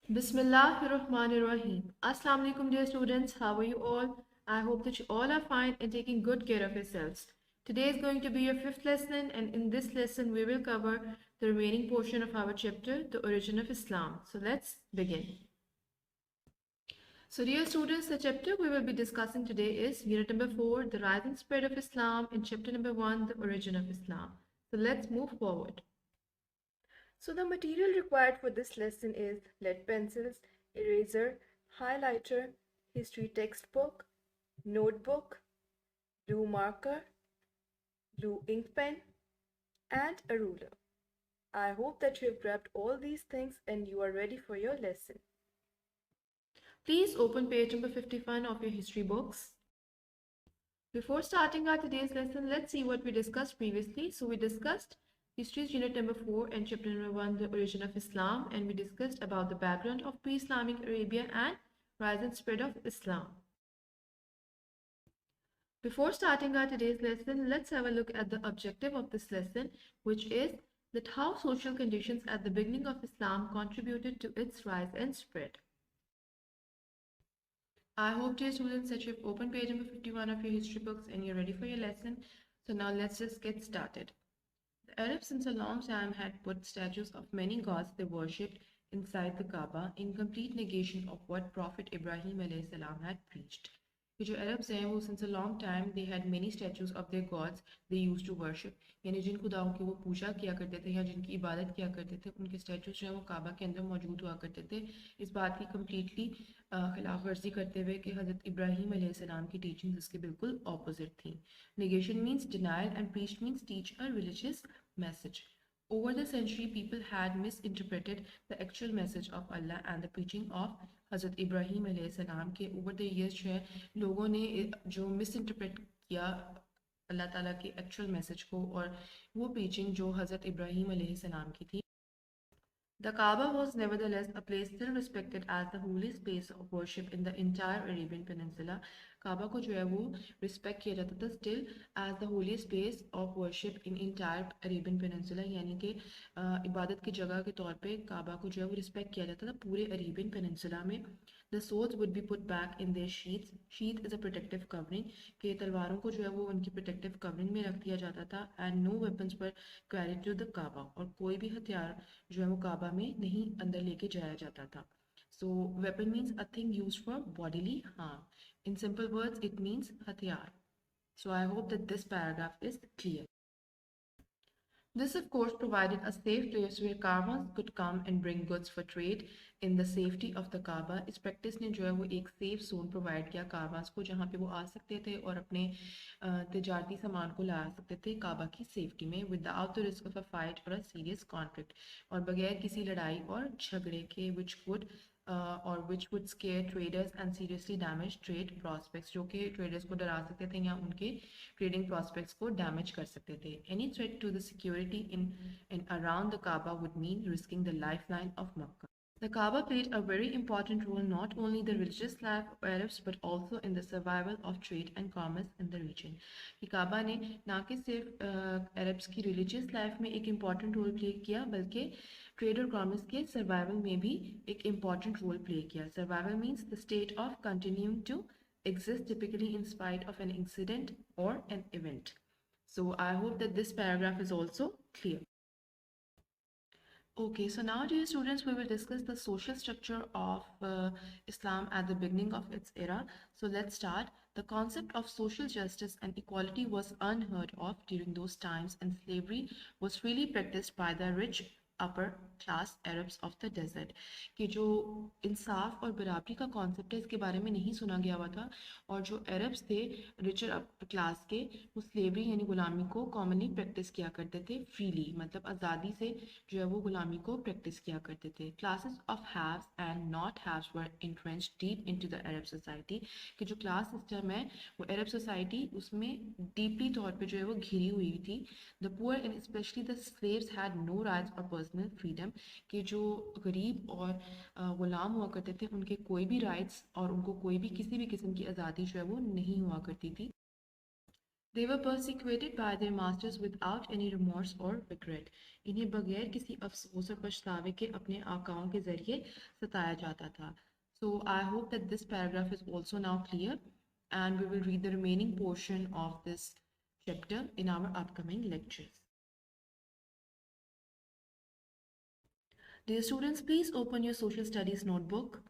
Bismillahirrahmanirrahim. Assalamu alaikum, dear students. How are you all? I hope that you all are fine and taking good care of yourselves. Today is going to be your fifth lesson, and in this lesson, we will cover the remaining portion of our chapter, The Origin of Islam. So let's begin. So, dear students, the chapter we will be discussing today is unit number 4, The Rise and Spread of Islam, and chapter number 1, The Origin of Islam. So, let's move forward. So the material required for this lesson is lead pencils, eraser, highlighter, history textbook, notebook, blue marker, blue ink pen, and a ruler. I hope that you have grabbed all these things and you are ready for your lesson. Please open page number 51 of your history books. Before starting our today's lesson, let's see what we discussed previously. So we discussed History's unit number 4 and chapter number 1, The Origin of Islam, and we discussed about the background of pre-Islamic Arabia and rise and spread of Islam. Before starting our today's lesson, let's have a look at the objective of this lesson, which is that how social conditions at the beginning of Islam contributed to its rise and spread. I hope, dear students, that you've opened page number 51 of your history books and you're ready for your lesson. So now let's just get started. The Arabs since a long time had put statues of many gods they worshipped inside the Kaaba in complete negation of what Prophet Ibrahim salam had preached. कि जो Arabs हैं वो since a long time they had many statues of their gods they used to worship, यानी जिन खुदाओं की वो पूजा किया करते थे या जिनकी इबादत किया करते थे उनके statues जो है वो काबा के अंदर मौजूद हुआ करते थे. इस बात की completely खिलाफ वर्जी करते हुए कि हज़रत इब्राहीम अलैहिस्सलाम की teachings इसके बिल्कुल opposite थी. Negation means denial and preach means teach a religious message. Over the century, people had misinterpreted the actual message of Allah and the preaching of Hazrat Ibrahim alayhi salam के over the years जो है लोगों ने जो misinterpret किया अल्लाह ताला के actual message को और वो preaching जो हज़रत इब्राहीम अलैहि सलाम की थी. The Kaaba was nevertheless a place still respected as the holy space of worship in the entire Arabian Peninsula. काबा को जो है वो रिस्पेक्ट किया जाता था still as the holy space of worship in entire Arabian Peninsula, यानी कि इबादत की जगह के तौर पे काबा को जो है वो रिस्पेक्ट किया जाता था पूरे अरेबियन पेनिनसुला में. The swords would be put back in their sheaths. Sheath is a protective covering. कि तलवारों को जो है वो उनकी protective covering में रख दिया जाता था. And no weapons were carried to the Kaaba. और कोई भी हथियार जो है वो काबा में नहीं अंदर लेके जाया जाता था. So weapon means a thing used for bodily harm. In simple words, it means हथियार. So I hope that this paragraph is clear. This, of course, provided a safe place where caravans could come and bring goods for trade in the safety of the Kaaba. इस practice ने जो है वो एक safe zone provide किया caravans को जहाँ पे वो आ सकते थे और अपने तिजारती सामान को ला सकते थे काबा की safety में without the risk of a fight or a serious conflict और बगैर किसी लड़ाई और झगड़े के which would scare traders and seriously damage trade prospects, जो कि traders को डरा सकते थे या उनके trading prospects को damage कर सकते थे. Any threat to the security in and around the Kaaba would mean risking the lifeline of Makkah. The Kaaba played a very important role not only in the religious life of Arabs but also in the survival of trade and commerce in the region. कि काबा ने ना कि सिर्फ Arabs की religious life में एक important role play किया बल्कि trade और commerce के survival में भी एक important role play किया. Survival means the state of continuing to exist typically in spite of an incident or an event. So I hope that this paragraph is also clear. Okay, so now dear students, we will discuss the social structure of Islam at the beginning of its era. So let's start. The concept of social justice and equality was unheard of during those times, and slavery was freely practiced by the rich upper class Arabs of the desert. कि जो इंसाफ और बराबरी का concept है इसके बारे में नहीं सुना गया हुआ था और जो अरब्स थे रिचर अपर क्लास के वो स्लेवरी यानी गुलामी को कॉमनली प्रैक्टिस किया करते थे फ्रीली, मतलब आज़ादी से जो है वो गुलामी को प्रैक्टिस किया करते थे. Classes of haves and not haves were entrenched deep into the Arab society. कि जो क्लास सिस्टम है वो अरब सोसाइटी उसमें डीपली तौर पे जो है वो घिरी हुई थी. The poor and specially the slaves had no rights और पर्सनल फ्रीडम. कि जो गरीब और ग़ुलाम हुआ करते थे उनके कोई भी राइट्स और उनको कोई भी किसी भी किस्म की आज़ादी जो है वो नहीं हुआ करती थी. They were persecuted by their masters without any remorse or regret. इन्हें बगैर किसी अफसोस और पछतावे के अपने आकाओं के जरिए सताया जाता था. So I hope that this paragraph is also now clear, and we will read the remaining portion of this chapter in our upcoming lectures. Dear students, please open your social studies notebook.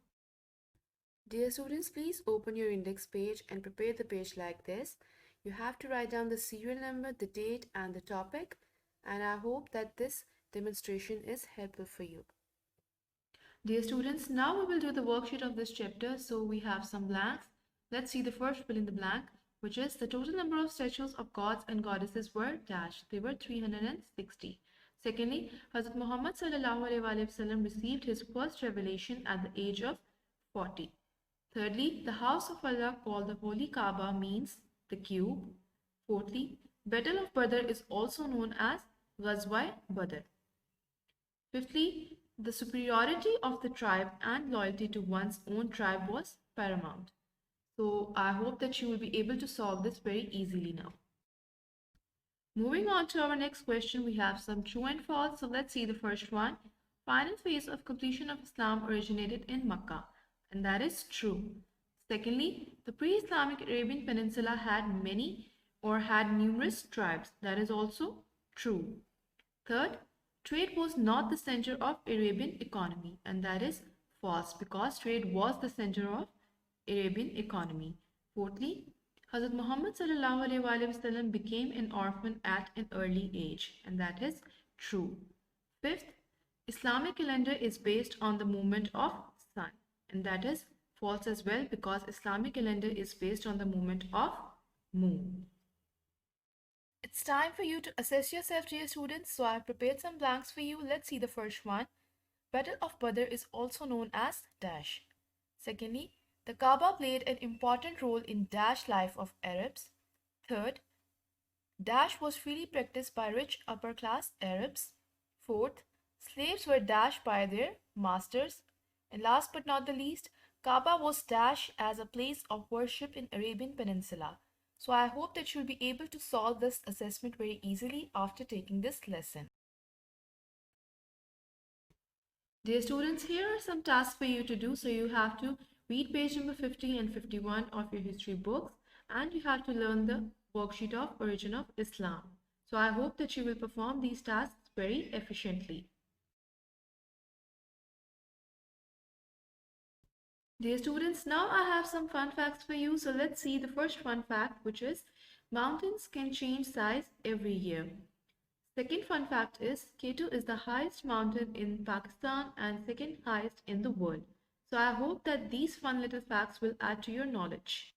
Dear students, please open your index page and prepare the page like this. You have to write down the serial number, the date, and the topic, and I hope that this demonstration is helpful for you. Dear students, now we will do the worksheet of this chapter. So we have some blanks. Let's see the first fill in the blank, which is the total number of statues of gods and goddesses were dash. They were 360. Secondly, Hazrat Muhammad sallallahu alaihi wasallam received his first revelation at the age of 40. Thirdly, the house of Allah called the Holy Kaaba means the cube. Fourthly, Battle of Badr is also known as Ghazwa Badr. Fifthly, the superiority of the tribe and loyalty to one's own tribe was paramount. So I hope that you will be able to solve this very easily now. Moving on to our next question, we have some true and false. So let's see the first one. Final phase of completion of Islam originated in Makkah, and that is true. Secondly, the pre-Islamic Arabian Peninsula had numerous tribes. That is also true. Third, trade was not the center of Arabian economy, and that is false because trade was the center of Arabian economy. Fourthly, Hazrat Muhammad sallallahu alaihi wasallam became an orphan at an early age, and that is true. Fifth, Islamic calendar is based on the movement of sun, and that is false as well because Islamic calendar is based on the movement of moon. It's time for you to assess yourself, dear students. So I've prepared some blanks for you. Let's see the first one. Battle of Badr is also known as dash. Secondly, the Kaaba played an important role in dash life of Arabs. Third, dash was freely practiced by rich upper class Arabs. Fourth, slaves were dashed by their masters. And last but not the least, Kaaba was dashed as a place of worship in Arabian Peninsula. So I hope that you'll be able to solve this assessment very easily after taking this lesson. Dear students, here are some tasks for you to do. So you have to read page number 50 and 51 of your history books, and you have to learn the worksheet of Origin of Islam. So I hope that you will perform these tasks very efficiently. Dear students, now I have some fun facts for you. So let's see the first fun fact, which is mountains can change size every year. Second fun fact is K2 is the highest mountain in Pakistan and second highest in the world. So I hope that these fun little facts will add to your knowledge.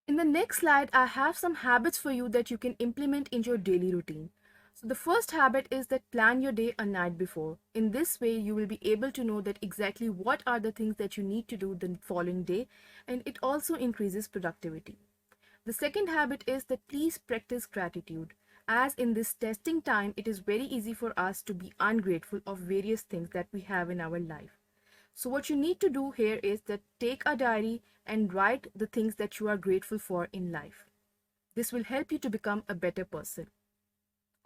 In the next slide, I have some habits for you that you can implement in your daily routine. So the first habit is that plan your day a night before. In this way, you will be able to know that exactly what are the things that you need to do the following day, and it also increases productivity. The second habit is that please practice gratitude. As in this testing time, it is very easy for us to be ungrateful of various things that we have in our life. So what you need to do here is that take a diary and write the things that you are grateful for in life. This will help you to become a better person.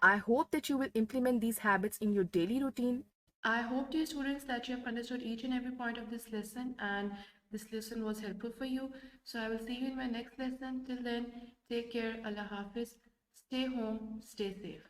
I hope that you will implement these habits in your daily routine. I hope, dear students, that you have understood each and every point of this lesson and this lesson was helpful for you. So I will see you in my next lesson. Till then, take care. Allah Hafiz. Stay home. Stay safe.